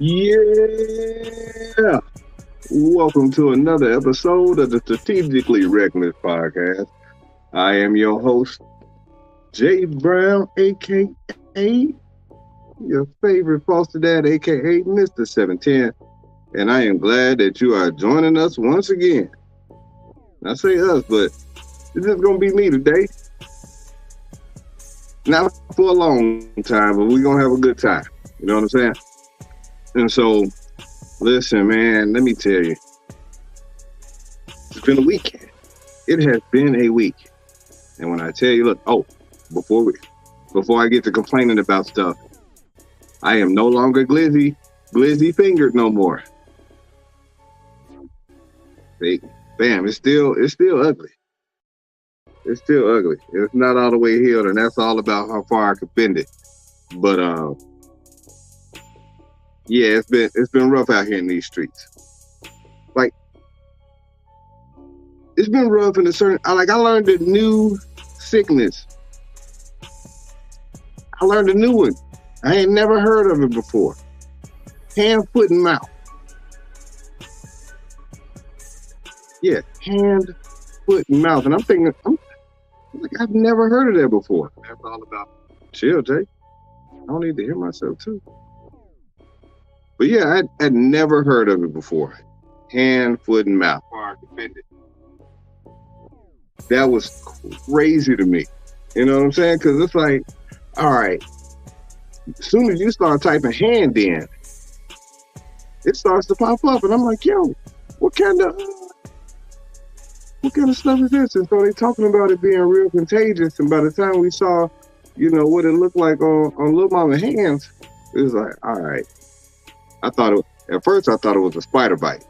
Yeah. Welcome to another episode of the Strategically Reckless podcast. I am your host, Jay Brown, aka your favorite foster dad, aka Mr. 710. And I am glad that you are joining us once again. I say us, but it's just gonna be me today. Not for a long time, but we're gonna have a good time. You know what I'm saying? And so, listen, man, let me tell you. It's been a week. It has been a week. And when I tell you, look, before I get to complaining about stuff, I am no longer glizzy fingered no more. See, bam, it's still ugly. It's still ugly. It's not all the way healed, and that's all about how far I can bend it. But yeah, it's been rough out here in these streets. Like, it's been rough in a certain. I learned a new sickness. I learned a new one. I ain't never heard of it before. Hand, foot, and mouth. Yeah, hand, foot, and mouth. And I'm thinking, I've never heard of that before. That's all about chill, Jay. I don't need to hear myself too. But yeah, I'd never heard of it before. Hand, foot, and mouth. That was crazy to me. You know what I'm saying? Because it's like, all right, as soon as you start typing hand in, it starts to pop up. And I'm like, yo, what kind of stuff is this? And so they talking about it being real contagious. And by the time we saw, what it looked like on Lil Mama's hands, it was like, all right. At first I thought it was a spider bite.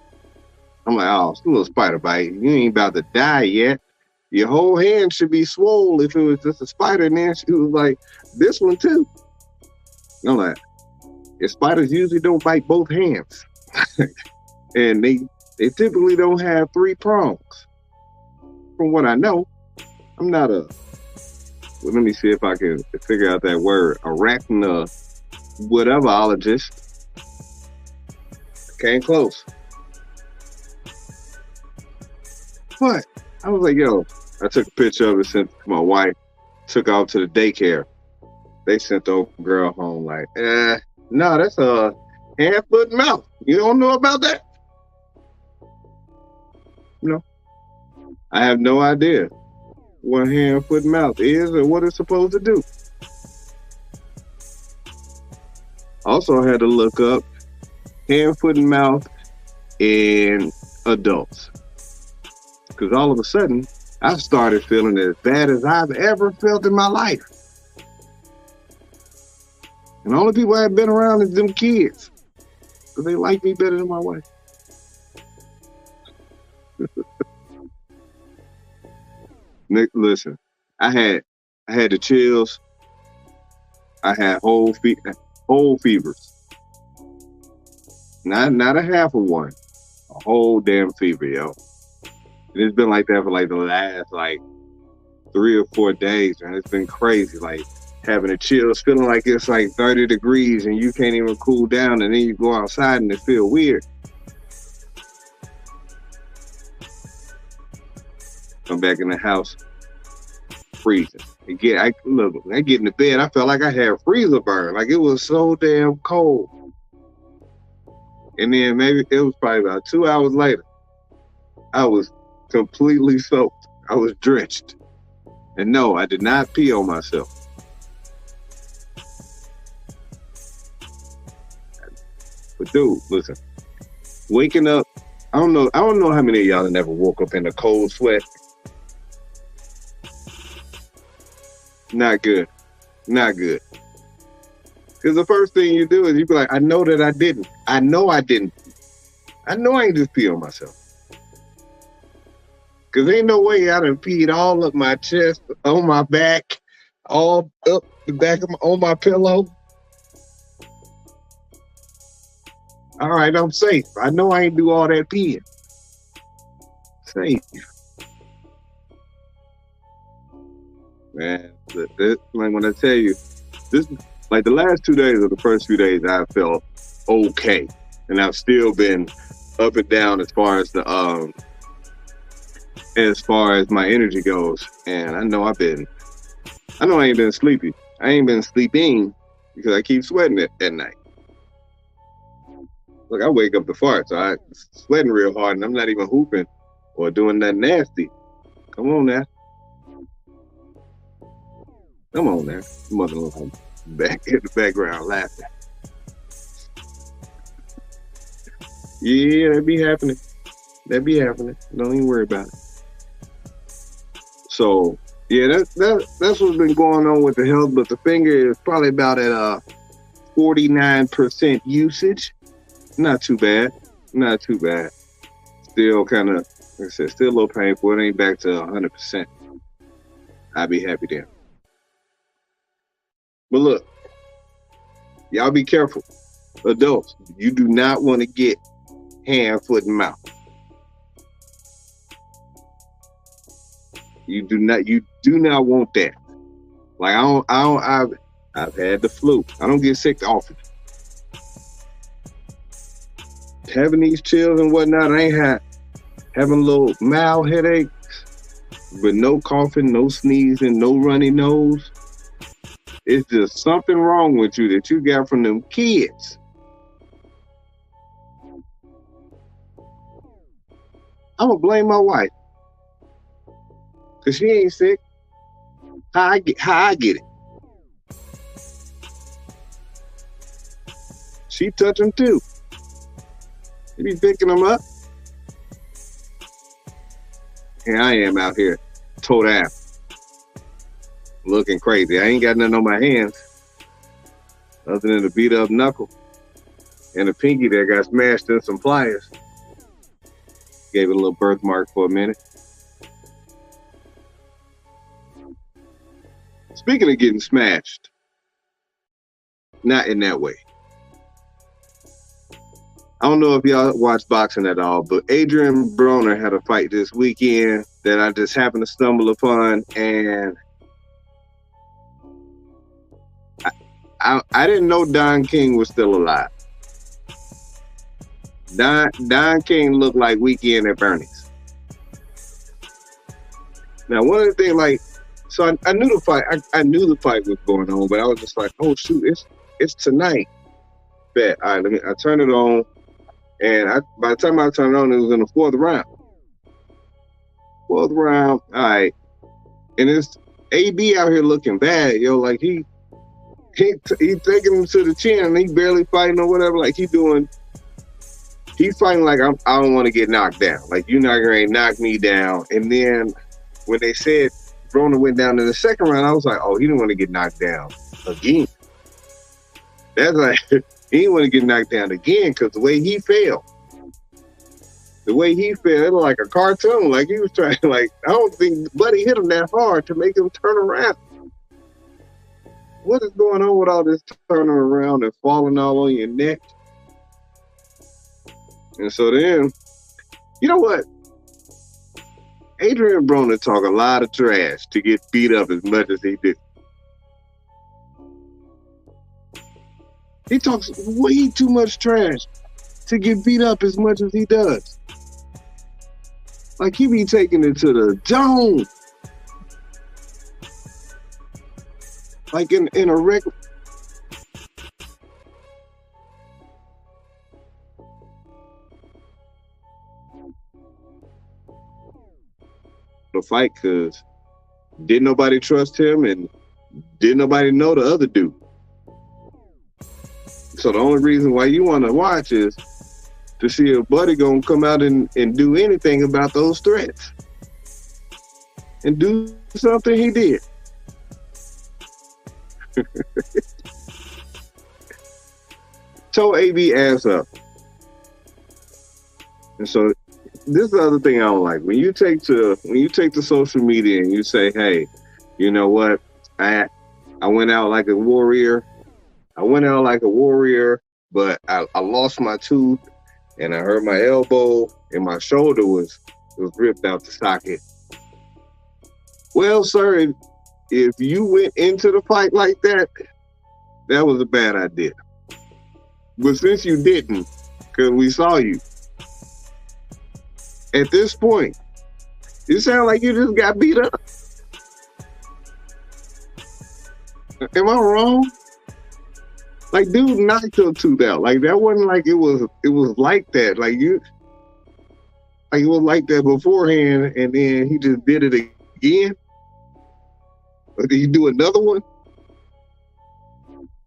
I'm like, oh, it's a little spider bite. You ain't about to die yet. Your whole hand should be swole if it was just a spider. And then she was like, this one too. And I'm like, spiders usually don't bite both hands. And they typically don't have 3 prongs. From what I know, I'm not let me see if I can figure out that word, whateverologist. Came close. But I was like, yo, I took a picture of it, sent it to my wife, took off to the daycare. They sent the old girl home like, no, that's a hand, foot, and mouth. You don't know about that? No. I have no idea what hand, foot, and mouth is or what it's supposed to do. Also, I had to look up hand, foot, and mouth in adults. Because all of a sudden, I started feeling as bad as I've ever felt in my life. And the only people I've been around is them kids. Because they like me better than my wife. Nick, listen, I had the chills. I had whole fevers. Not a half of one, a whole damn fever, yo. And it's been like that for like the last 3 or 4 days, man. It's been crazy, like having the chills, feeling like it's like 30 degrees and you can't even cool down, and then you go outside and it feel weird. Come back in the house, freezing. I get in the bed, I felt like I had freezer burn, like it was so damn cold. And then maybe it was probably about 2 hours later, I was completely soaked. I was drenched. And no, I did not pee on myself. But dude, listen, waking up, I don't know how many of y'all have never woke up in a cold sweat. Not good. Not good. Because the first thing you do is you be like, I know that I didn't. I know I didn't. I know I ain't just pee on myself. Because ain't no way I done peed all up my chest, on my back, all up the back on my pillow. All right, I'm safe. I know I ain't do all that peeing. Safe. Man, like when I tell you, this, like the last 2 days or the first few days, I felt okay. And I've still been up and down as far as my energy goes. And I know I ain't been sleepy. I ain't been sleeping because I keep sweating at night. Look, I wake up to fart, so I'm sweating real hard, and I'm not even hooping or doing nothing nasty. Come on now. Come on now. Mother back in the background laughing. Yeah, that be happening. Don't even worry about it. So, yeah, that's what's been going on with the health, but the finger is probably about at 49% usage. Not too bad. Still kind of, like I said, still a little painful. It ain't back to 100%. I'd be happy there. But look, y'all be careful. Adults, you do not want to get hand, foot, and mouth. You do not want that. Like I've had the flu. I don't get sick often. Having these chills and whatnot, I ain't having little mild headaches, but no coughing, no sneezing, no runny nose. It's just something wrong with you that you got from them kids. I'm gonna blame my wife, cause she ain't sick. How I get it? She touch them too. You be picking them up. Here I am out here, toe down, looking crazy. I ain't got nothing on my hands other than a beat up knuckle and a pinky that got smashed in some pliers. Gave it a little birthmark for a minute. Speaking of getting smashed, not in that way. I don't know if y'all watch boxing at all, but Adrian Broner had a fight this weekend that I just happened to stumble upon, and I didn't know Don King was still alive. Don King looked like Weekend at Bernie's. Now, one of the things, so I knew the fight. I knew the fight was going on, but I was just like, oh shoot, it's tonight. Bet. All right, I turn it on. And by the time I turned it on, it was in the fourth round. All right. And it's AB out here looking bad, yo. Like he taking him to the chin, and he barely fighting or whatever. Like he's fighting like I don't want to get knocked down. Like you're not gonna knock me down. And then when they said Broner went down in the second round, I was like, oh, he didn't want to get knocked down again. That's like. He didn't want to get knocked down again because the way he fell, it was like a cartoon. Like he was trying, I don't think Buddy hit him that hard to make him turn around. What is going on with all this turning around and falling all on your neck? And so then, you know what? Adrian Broner talk a lot of trash to get beat up as much as he did. He talks way too much trash to get beat up as much as he does. Like he be taking it to the dome. Like in a record. The fight, cause didn't nobody trust him and didn't nobody know the other dude. So the only reason why you want to watch is to see if Buddy gonna come out and do anything about those threats. And do something he did. Toe AB ass up. And so this is the other thing I don't like. When you take to social media and you say, hey, you know what? I went out like a warrior. But I lost my tooth and I hurt my elbow and my shoulder was ripped out the socket. Well, sir, if you went into the fight like that, that was a bad idea. But since you didn't, because we saw you, at this point, you sound like you just got beat up. Am I wrong? Like, dude knocked your tooth out. Like, that wasn't like it was like that. Like, it was like that beforehand, and then he just did it again. Or did he do another one?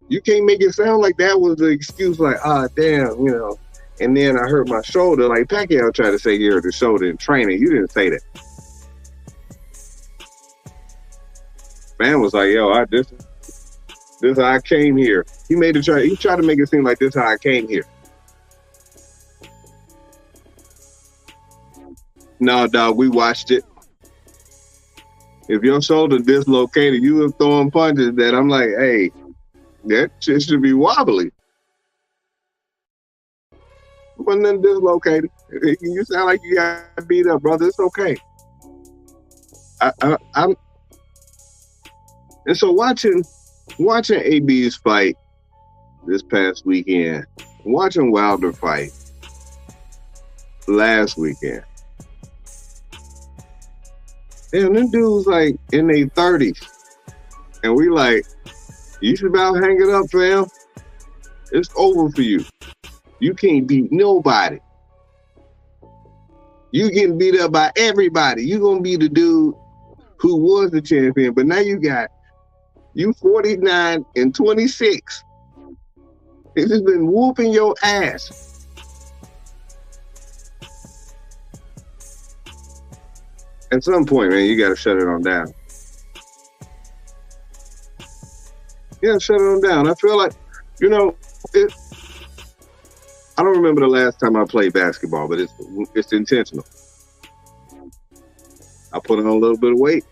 You can't make it sound like that was the excuse, like, damn, you know. And then I hurt my shoulder. Like Pacquiao tried to say he hurt his shoulder in training. You didn't say that. Man was like, yo, this is how I came here. He tried to make it seem like this is how I came here. No, dog, we watched it. If your shoulder dislocated, you were throwing punches that I'm like, hey, that shit should be wobbly. Wasn't nothing dislocated. You sound like you got beat up, brother. It's okay. I'm and so watching AB's fight this past weekend, watching Wilder fight last weekend. Damn, them dudes like in their 30s. And we like, you should about hang it up, fam. It's over for you. You can't beat nobody. You getting beat up by everybody. You gonna be the dude who was the champion, but now you 49 and 26. It's just been whooping your ass. At some point, man, you gotta shut it on down. Yeah, shut it on down. I feel like, you know, I don't remember the last time I played basketball, but it's intentional. I put on a little bit of weight.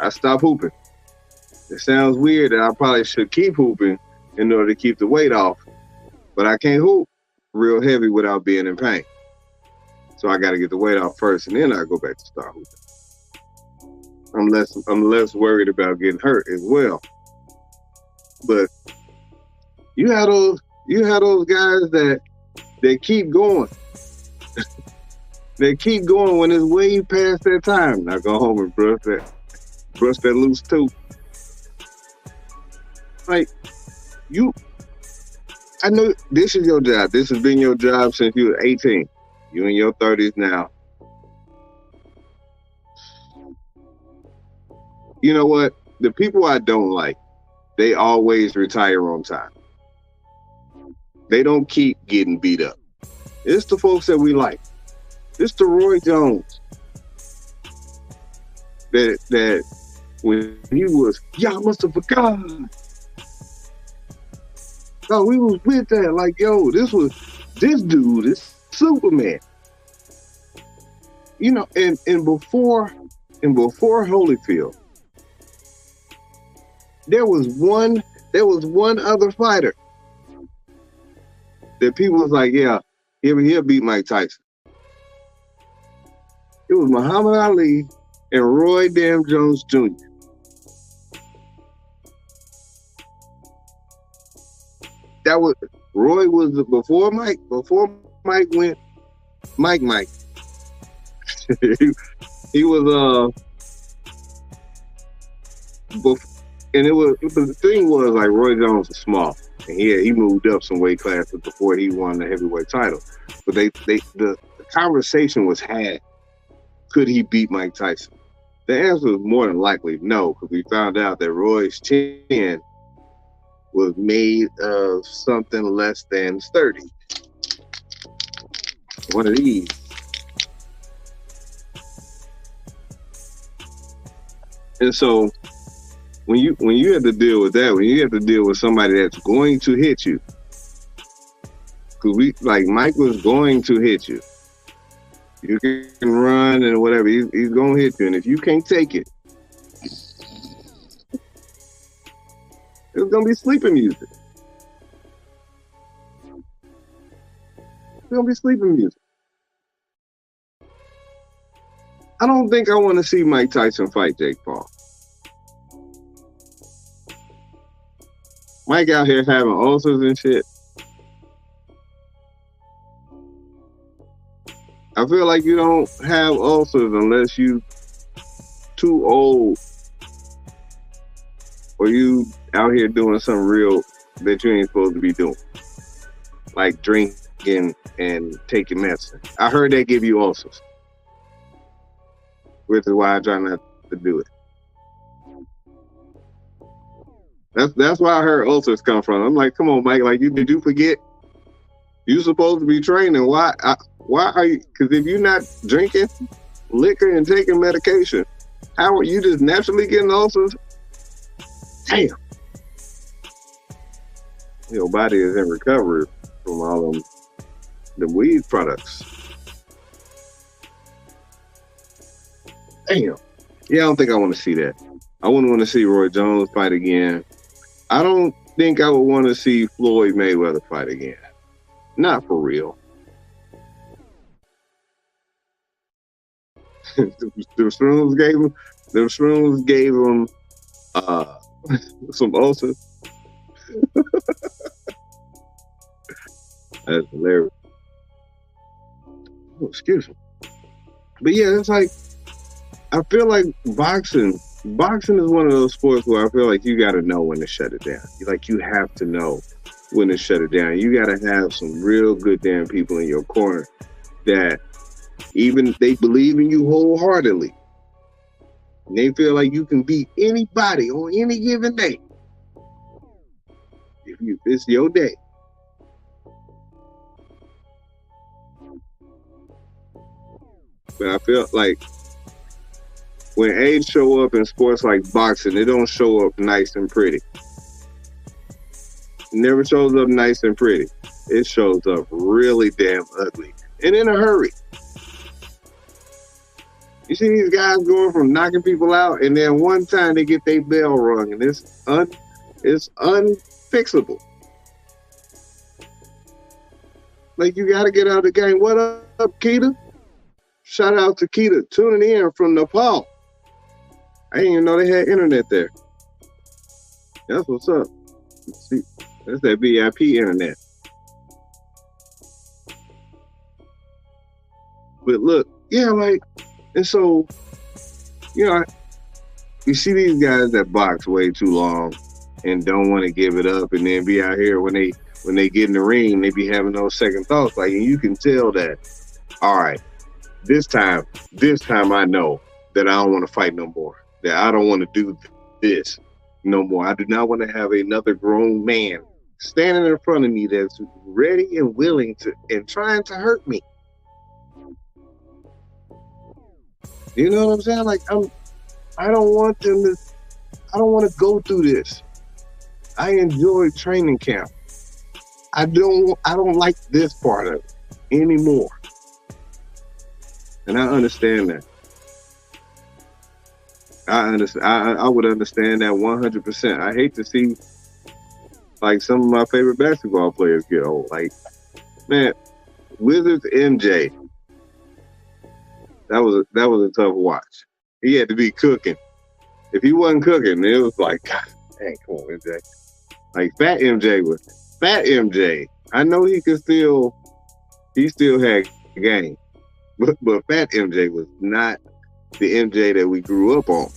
I stop hooping. It sounds weird that I probably should keep hooping in order to keep the weight off, but I can't hoop real heavy without being in pain. So I got to get the weight off first, and then I go back to start hooping. I'm less worried about getting hurt as well. But you have those guys that keep going. They keep going when it's way past their time. Now go home and brush that loose tooth. Like, I know this is your job. This has been your job since you were 18. You in your 30s now. You know what? The people I don't like, they always retire on time. They don't keep getting beat up. It's the folks that we like. It's the Roy Jones that when he was, y'all must have forgotten. No, we was with that. Like, yo, this dude is Superman. You know, and before Holyfield, there was one other fighter that people was like, yeah, he'll beat Mike Tyson. It was Muhammad Ali and Roy Damn Jones Jr. Roy was before Mike went Mike. he was and the thing was, like, Roy Jones was small, and he moved up some weight classes before he won the heavyweight title. But the conversation was had, could he beat Mike Tyson? The answer was more than likely no, because we found out that Roy's chin was made of something less than sturdy. One of these. And so when you have to deal with that, when you have to deal with somebody that's going to hit you, because Mike was going to hit you. You can run and whatever, he's going to hit you. And if you can't take it, it's going to be sleeping music. It's going to be sleeping music. I don't think I want to see Mike Tyson fight Jake Paul. Mike out here having ulcers and shit. I feel like you don't have ulcers unless you too old or you out here doing something real that you ain't supposed to be doing, like drinking and taking medicine. I heard that give you ulcers, which is why I try not to do it. That's why I heard ulcers come from. I'm like, come on, Mike. Like, did you forget? You supposed to be training. Why are you? Because if you're not drinking liquor and taking medication, how are you just naturally getting ulcers? Damn. Your body is in recovery from all of the weed products. Damn. Yeah, I don't think I want to see that. I wouldn't want to see Roy Jones fight again. I don't think I would want to see Floyd Mayweather fight again. Not for real. Them shrooms gave him some ulcers. That's hilarious. Oh, excuse me. But yeah, it's like, I feel like boxing is one of those sports where I feel like you got to know when to shut it down. You have to know when to shut it down. You got to have some real good damn people in your corner that even they believe in you wholeheartedly. And they feel like you can beat anybody on any given day. If it's your day. But I feel like when age show up in sports like boxing, it don't show up nice and pretty. It never shows up nice and pretty. It shows up really damn ugly and in a hurry. You see these guys going from knocking people out, and then one time they get their bell rung, and it's unfixable. Like, you got to get out of the game. What up, Keita? Shout out to Keita tuning in from Nepal. I didn't even know they had internet there. That's what's up. Let's see. That's that VIP internet. But look, yeah, like, and so, you know, you see these guys that box way too long and don't want to give it up, and then be out here when they get in the ring, they be having those second thoughts. Like, and you can tell that, all right, this time I know that I don't want to fight no more. That I don't want to do this no more. I do not want to have another grown man standing in front of me that's ready and willing to and trying to hurt me. You know what I'm saying? Like, I don't want to go through this. I enjoy training camp. I don't like this part of it anymore. And I understand that. I would understand that 100%. I hate to see like some of my favorite basketball players get old. Like, man, Wizards MJ. That was a tough watch. He had to be cooking. If he wasn't cooking, it was like, God, dang, come on, MJ. Like Fat MJ. I know he still had game. But Fat MJ was not the MJ that we grew up on.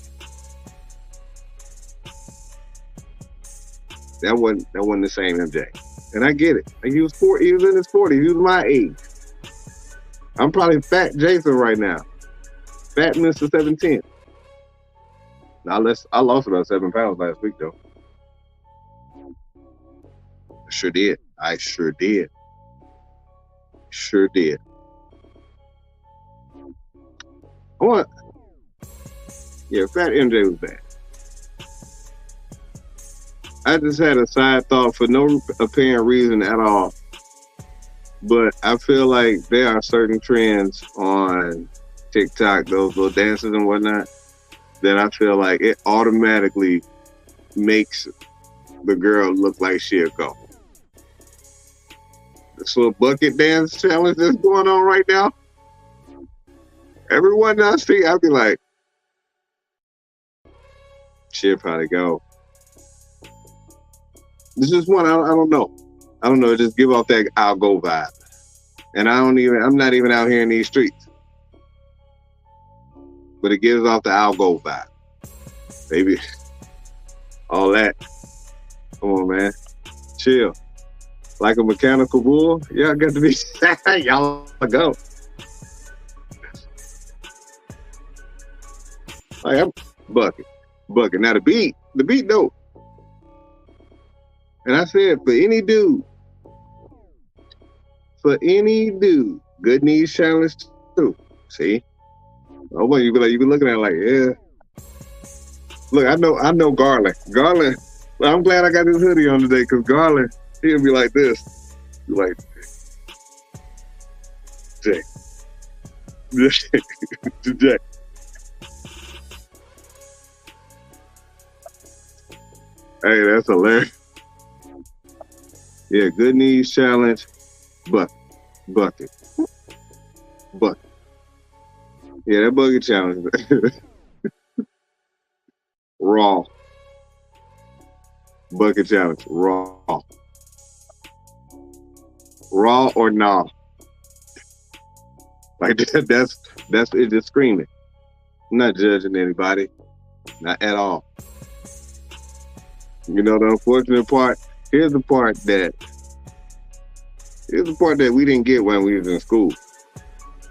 That wasn't the same MJ. And I get it. Like, he was in his 40s. He was my age. I'm probably Fat Jason right now. Fat Mr. 710. I lost about 7 pounds last week, though. Sure did. I sure did. Sure did. Yeah, Fat MJ was bad. I just had a side thought for no apparent reason at all. But I feel like there are certain trends on TikTok, those little dances and whatnot, that I feel like it automatically makes the girl look like she'll go. This little bucket dance challenge that's going on right now. Everyone I see, I'll be like, she'll probably go. This is one, I don't know. Just give off that I'll go vibe. And I'm not even out here in these streets. But it gives off the algo vibe. Baby, all that. Come on, man. Chill. Like a mechanical bull, y'all got to be, y'all go. Like, I'm bucket. Now the beat dope. And I said, for any dude, good knees challenge too. See? Oh, you be looking at it like, yeah. Look, I know Garland. Garland, well, I'm glad I got this hoodie on today, because Garland, he'll be like this. Be like, Jay. Jay. Hey, that's hilarious. Yeah, good knees challenge, bucket. Yeah, that bucket challenge. Raw. Bucket challenge, raw. Raw or nah. Like that's it, just screaming. I'm not judging anybody. Not at all. You know, the unfortunate part, here's the part that we didn't get when we was in school.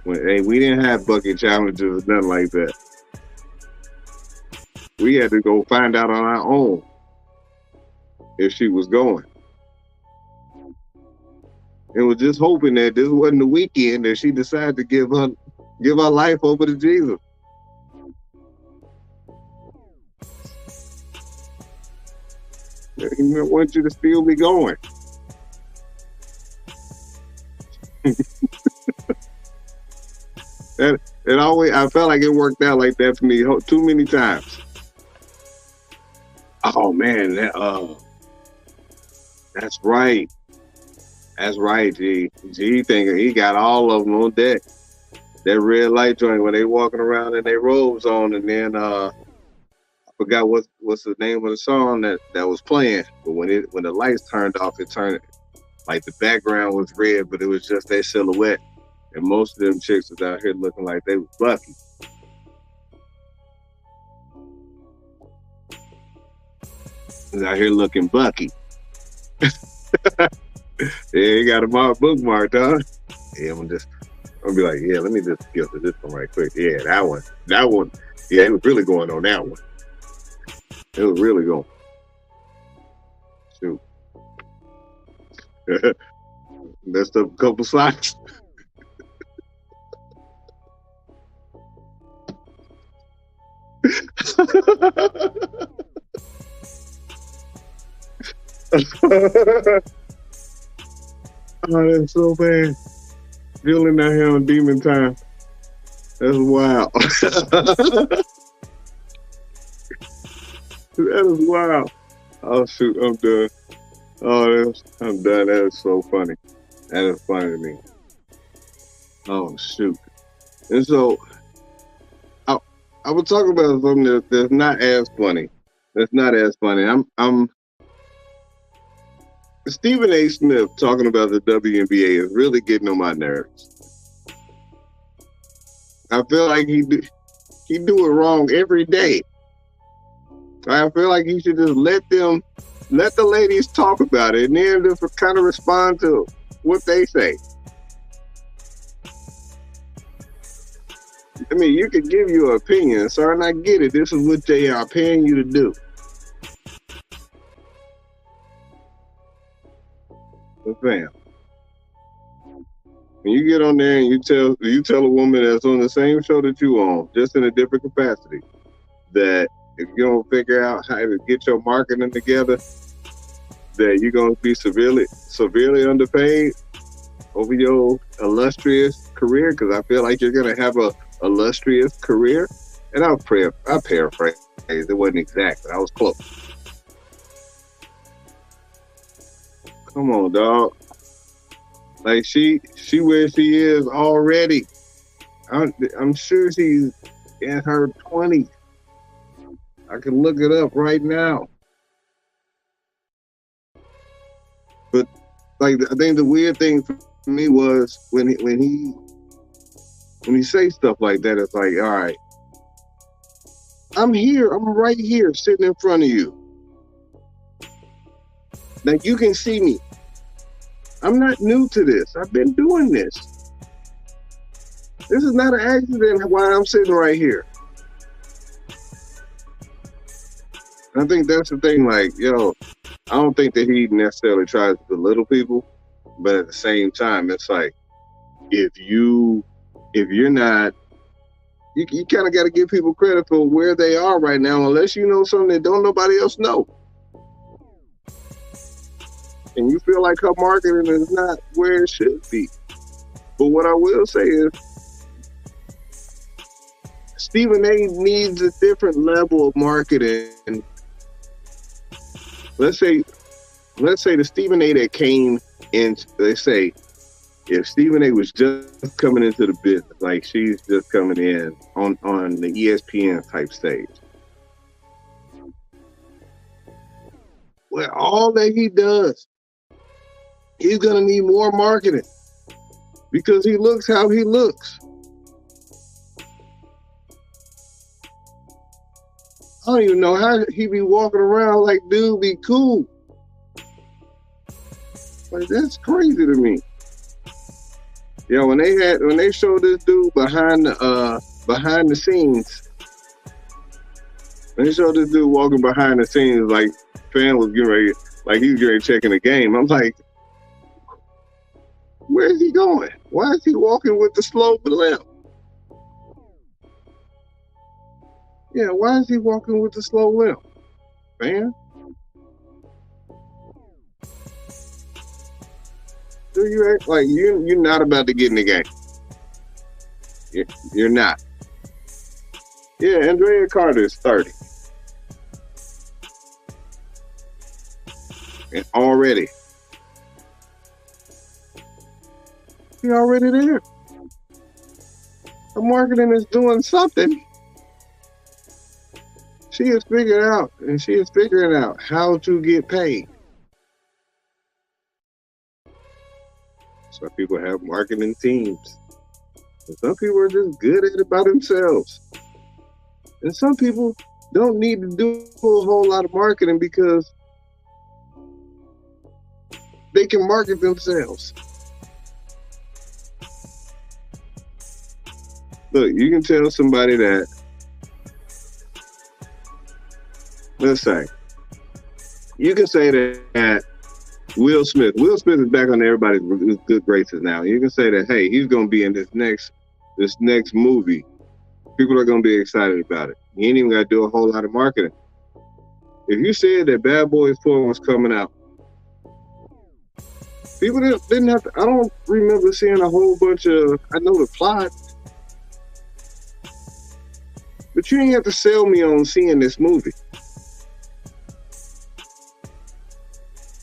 We didn't have bucket challenges or nothing like that. We had to go find out on our own if she was going. And was just hoping that this wasn't the weekend that she decided to give her life over to Jesus. He wants you to still be going. I felt like it worked out like that for me too many times. Oh man, that's right. That's right, G. G thinking he got all of them on deck. That red light joint when they walking around in their robes on, and then I forgot what's the name of the song that was playing. But when the lights turned off, it turned like the background was red, but it was just their silhouette. And most of them chicks was out here looking like they was lucky. Was out here looking bucky. Yeah, he got a bookmark, huh? Yeah, I'm gonna be like, yeah, let me just get to this one right quick. Yeah, that one. Yeah, it was really going on that one. It was really going. Shoot. Messed up a couple socks. Oh, that's so bad. Feeling out here on demon time. That's wild. That is wild. Oh shoot, I'm done. I'm done. That is so funny. That is funny to me. Oh shoot. And so I was talking about something that's not as funny. That's not as funny. I'm Stephen A. Smith talking about the WNBA is really getting on my nerves. I feel like he do it wrong every day. I feel like he should just let the ladies talk about it and then just kind of respond to what they say. I mean, you could give your opinion, sir, and I get it. This is what they are paying you to do. But fam, when you get on there and you tell a woman that's on the same show that you on, just in a different capacity, that if you don't figure out how to get your marketing together, that you're gonna be severely underpaid over your illustrious career, because I feel like you're gonna have a illustrious career. And I paraphrase. It wasn't exact, but I was close. Come on, dog. Like she where she is already. I'm sure she's in her 20s. I can look it up right now. But like, I think the weird thing me was when he say stuff like that, it's like, all right, I'm here, I'm right here sitting in front of you. Like, you can see me. I'm not new to this. I've been doing this. This is not an accident why I'm sitting right here. I think that's the thing, like, yo, I don't think that he necessarily tries to belittle people, but at the same time, it's like, if you're not, you kind of got to give people credit for where they are right now, unless you know something that don't nobody else know. And you feel like her marketing is not where it should be. But what I will say is, Stephen A. needs a different level of marketing. Let's say the Stephen A. that came in, let's say, if Stephen A. was just coming into the business, like she's just coming in on the ESPN type stage, well, all that he does, he's gonna need more marketing because he looks how he looks. I don't even know how he be walking around like, dude, be cool. Like, that's crazy to me. Yo, when they showed this dude behind the scenes, when they showed this dude walking behind the scenes, like fan was getting ready, like he was getting ready checking the game. I'm like, where is he going? Why is he walking with the slow limp? Yeah, why is he walking with the slow limp, man? Do you act like you're not about to get in the game? You're not. Yeah, Andrea Carter is 30. And already. She's already there. Her marketing is doing something. She is figuring out how to get paid. Some people have marketing teams. And some people are just good at it by themselves. And some people don't need to do a whole lot of marketing because they can market themselves. Look, you can tell somebody that, let's say, you can say that Will Smith is back on everybody's good graces now. You can say that, hey, he's going to be in this next movie. People are going to be excited about it. You ain't even got to do a whole lot of marketing. If you said that Bad Boys 4 was coming out, people didn't have to, I don't remember seeing a whole bunch of, I know the plot, but you ain't have to sell me on seeing this movie.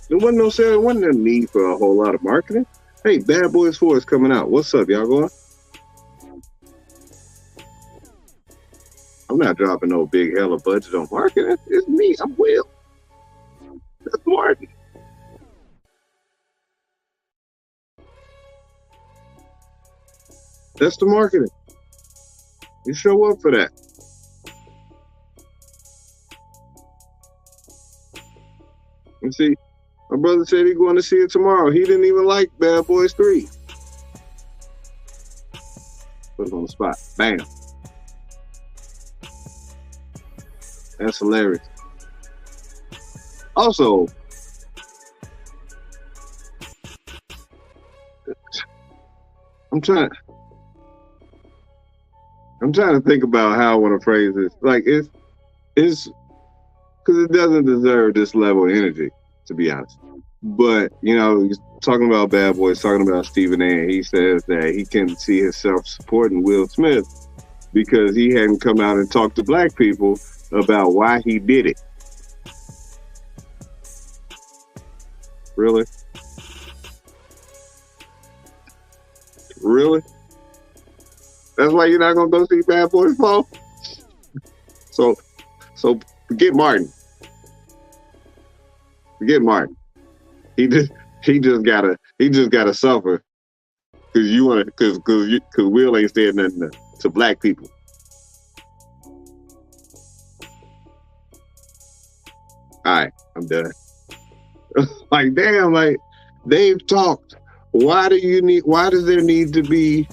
There wasn't no sale. There wasn't no need for a whole lot of marketing. Hey, Bad Boys 4 is coming out. What's up? Y'all going? I'm not dropping no big hella budget on marketing. It's me. I'm Will. That's Martin. That's the marketing. You show up for that. And see, my brother said he's going to see it tomorrow. He didn't even like Bad Boys 3. Put him on the spot. Bam. That's hilarious. Also, I'm trying to think about how I want to phrase this. Like, it's because it doesn't deserve this level of energy, to be honest. But, you know, he's talking about Bad Boys, talking about Stephen A. And he says that he can see himself supporting Will Smith because he hadn't come out and talked to black people about why he did it. Really? Really? That's why you're not going to go see Bad Boys 4? So forget Martin. Forget Martin. He just gotta suffer you want to, because Will ain't saying nothing to black people. All right, I'm done. Like, damn, like, they've talked. Why does there need to be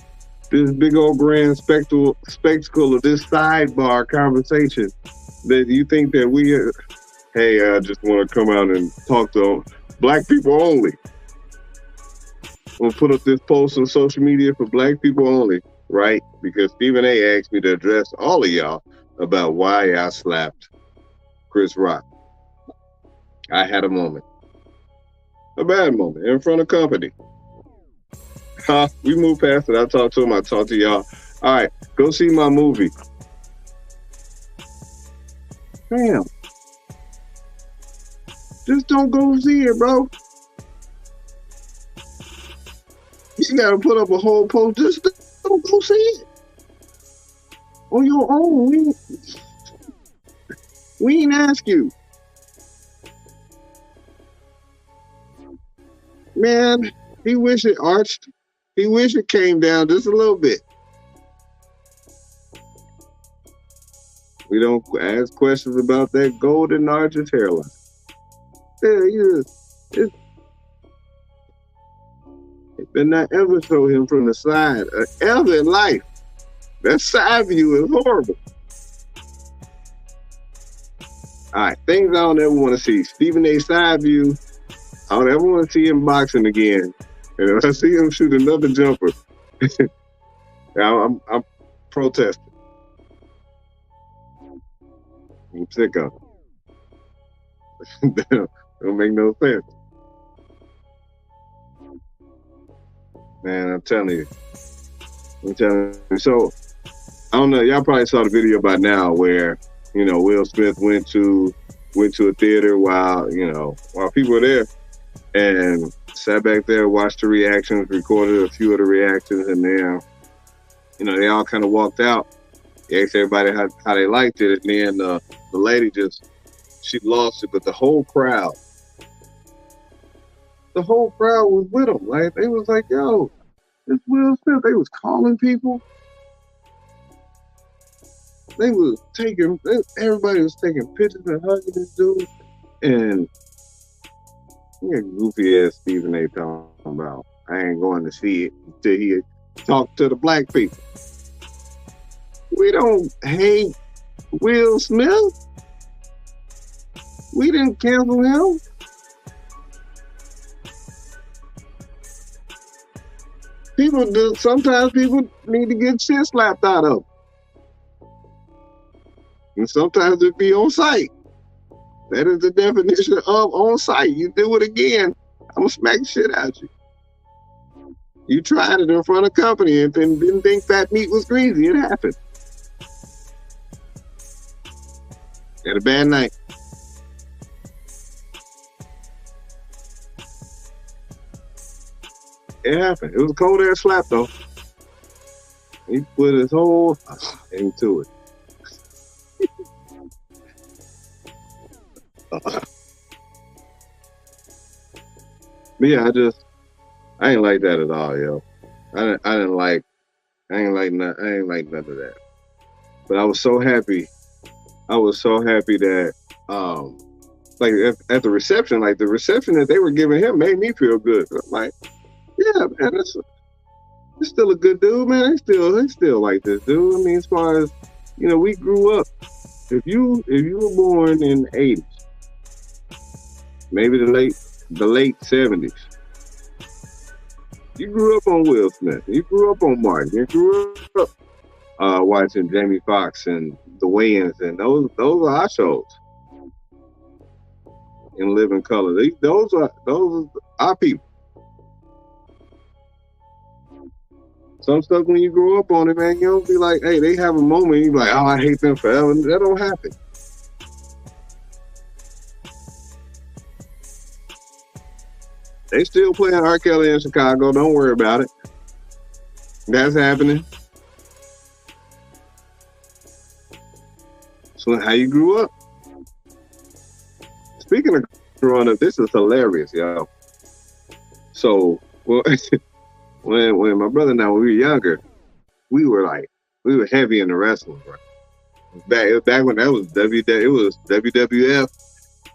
this big old grand spectacle of this sidebar conversation that you think that we, hey, I just want to come out and talk to black people only. We'll put up this post on social media for black people only, right? Because Stephen A. asked me to address all of y'all about why I slapped Chris Rock. I had a moment. A bad moment in front of company. We moved past it. I talked to him. I talked to y'all. All right, go see my movie. Damn. Just don't go see it, bro. You gotta put up a whole post. Just don't go see it on your own. We ain't ask you. Man, he wish it arched. He wish it came down just a little bit. We don't ask questions about that golden arches hairline. Yeah, it better not ever show him from the side, ever in life. That side view is horrible. All right, things I don't ever want to see. Stephen A. side view. I don't ever want to see him boxing again. And if I see him shoot another jumper, I'm protesting. I'm sick of it. Don't make no sense. Man, I'm telling you. So, I don't know. Y'all probably saw the video by now where, Will Smith went to a theater while people were there, and sat back there, watched the reactions, recorded a few of the reactions, and then, they all kind of walked out. He asked everybody how they liked it, and then the lady she lost it, but the whole crowd was with him. Like, they was like, yo, it's Will Smith. They was calling people. Everybody was taking pictures and hugging this dude. And goofy ass Stephen A. talking about, I ain't going to see it until he talk to the black people. We don't hate Will Smith. We didn't cancel him. Sometimes people need to get shit slapped out of them. And sometimes it be on site. That is the definition of on site. You do it again, I'm going to smack the shit out you. You tried it in front of company and then didn't think fat meat was greasy. It happened. Had a bad night. It happened. It was a cold ass slap though. He put his whole into it. But yeah, I ain't like that at all, yo. I ain't like none of that. But I was so happy. That like at the reception, the reception that they were giving him made me feel good. I'm like, yeah, man, it's still a good dude, man. They still like this dude. I mean, as far as, we grew up. If you were born in the 80s, maybe the late 70s, you grew up on Will Smith. You grew up on Martin. You grew up watching Jamie Foxx and the Wayans, and those are our shows. In living color, those are our people. Some stuff when you grow up on it, man, you don't be like, hey, they have a moment, you be like, oh, I hate them forever. That don't happen. They still playing R. Kelly in Chicago. Don't worry about it. That's happening. So how you grew up. Speaking of growing up, this is hilarious, y'all. So, well, when my brother and I, when we were younger, we were heavy into wrestling, bro. Back when that was it was WWF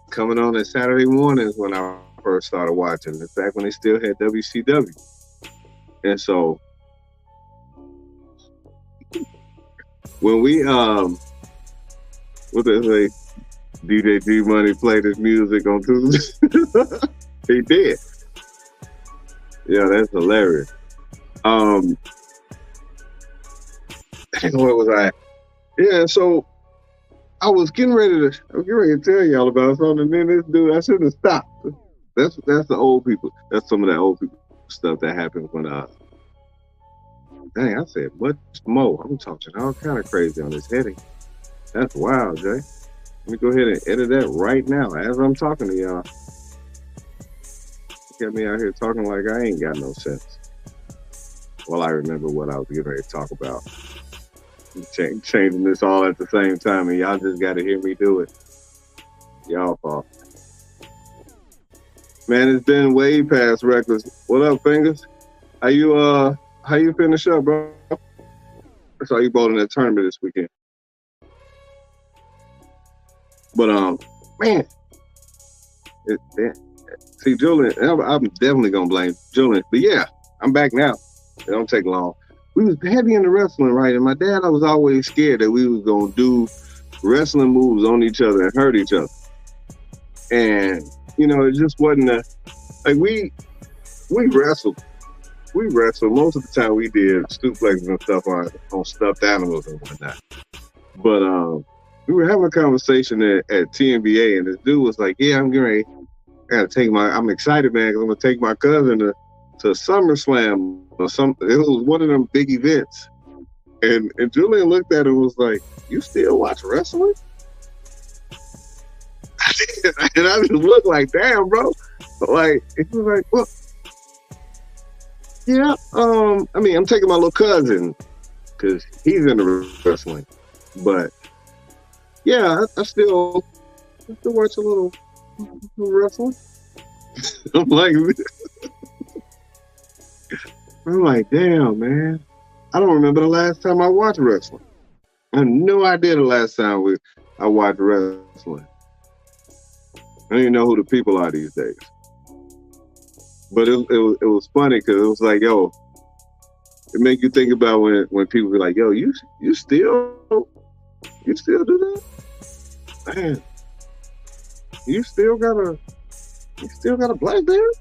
coming on Saturday mornings when I first started watching. It's back when they still had WCW. And so when we what they say, DJ G Money played his music on Tuesday. He did. Yeah, that's hilarious. Where was I? Yeah, so I was getting ready to tell y'all about something, and then this dude, I should have stopped. That's the old people. That's some of that old people stuff that happens when dang, I said much more. I'm talking all kind of crazy on this heading. That's wild, Jay. Let me go ahead and edit that right now as I'm talking to y'all. Got me out here talking like I ain't got no sense. Well, I remember what I was getting ready to talk about. Changing this all at the same time, and y'all just got to hear me do it. Y'all fault. Man, it's been way past reckless. What up, Fingers? How you finish up, bro? I saw you bowled in that tournament this weekend. But man, see, Julian, I'm definitely gonna blame Julian. But yeah, I'm back now. It don't take long. We was heavy into wrestling, right? And my dad, I was always scared that we was gonna do wrestling moves on each other and hurt each other. And it just wasn't like we wrestled. We wrestled. Most of the time we did suplexes and stuff on stuffed animals and whatnot. But we were having a conversation at TNBA, and this dude was like, "Yeah, I'm getting ready. I'm excited, man, because I'm gonna take my cousin to SummerSlam or something." It was one of them big events. And Julian looked at him and was like, "You still watch wrestling?" And I just looked like, "Damn, bro." Like, he was like, "Well, yeah, I'm taking my little cousin because he's into wrestling. But yeah, I still watch a little wrestling." I'm like, damn, man. I don't remember the last time I watched wrestling. I had no idea the last time I watched wrestling. I don't even know who the people are these days. But it was funny because it was like, yo, it make you think about when people be like, yo, you still do that? Man, you still got a BlackBerry?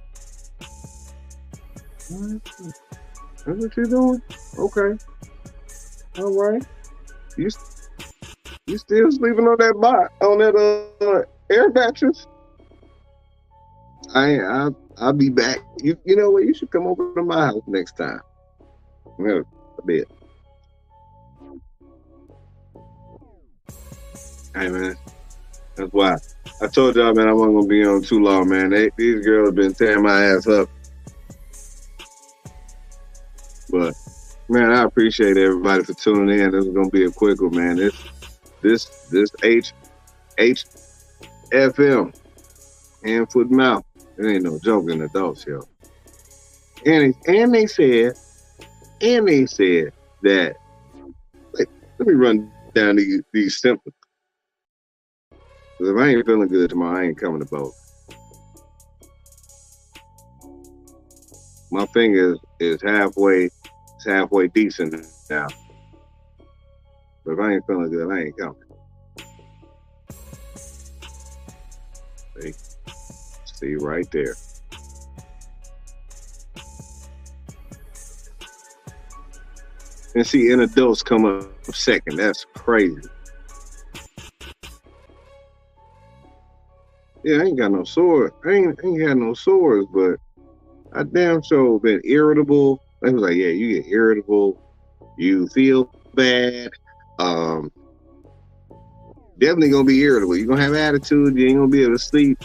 That's what you doing? Okay. All right. You still sleeping on that air mattress? I'll be back. You know what? You should come over to my house next time. Yeah, a bit. Hey, man. That's why. I told y'all, man, I wasn't going to be on too long, man. These girls have been tearing my ass up. But, man, I appreciate everybody for tuning in. This is going to be a quick one, man. This HFM, hand, foot, mouth. It ain't no joke in adults, yo. And they said that, like, let me run down these symptoms. Because if I ain't feeling good tomorrow, I ain't coming to boat. My finger is halfway decent now. But if I ain't feeling good, I ain't coming. See right there. And see, in adults come up second. That's crazy. Yeah, I ain't got no sore. I ain't had no sores, but I damn sure been irritable. I was like, yeah, you get irritable. You feel bad. Definitely gonna be irritable. You're gonna have attitude. You ain't gonna be able to sleep.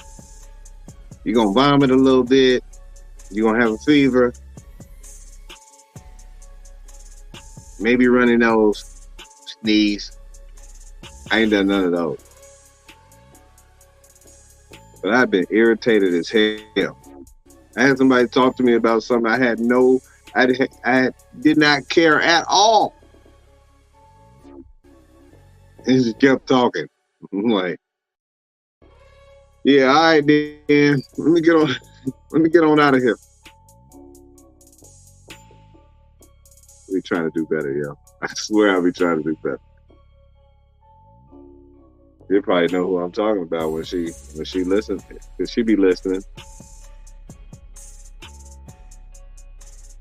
You're gonna vomit a little bit. You're gonna have a fever. Maybe runny nose, sneeze. I ain't done none of those. But I've been irritated as hell. I had somebody talk to me about something. I had no I did not care at all. And she kept talking. I'm like, yeah, all right, then. Let me get on out of here. We trying to do better, yo. I swear I'll be trying to do better. You probably know who I'm talking about when she listens, because she be listening.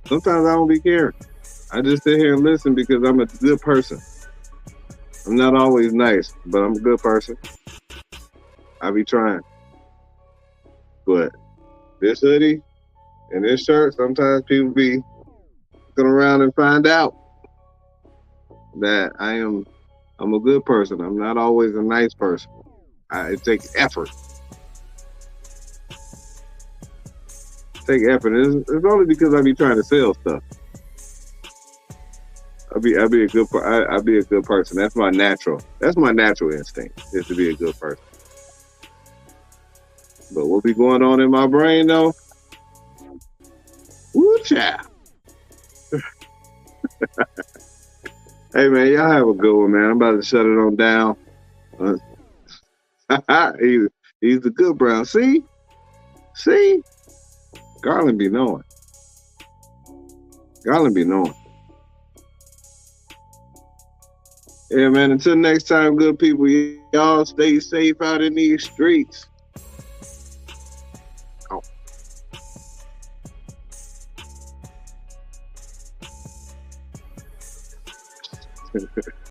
Sometimes I don't be caring. I just sit here and listen because I'm a good person. I'm not always nice, but I'm a good person. I be trying. But this hoodie and this shirt, sometimes people be looking around and find out that I'm a good person. I'm not always a nice person. It takes effort. Take effort. It's only because I be trying to sell stuff. I'll be a good person. That's my natural instinct, is to be a good person. But what be going on in my brain though? Woo child. Hey man, y'all have a good one, man. I'm about to shut it on down. He's the good brown. See? Garland be knowing. Yeah, man, until next time, good people, y'all stay safe out in these streets. Oh.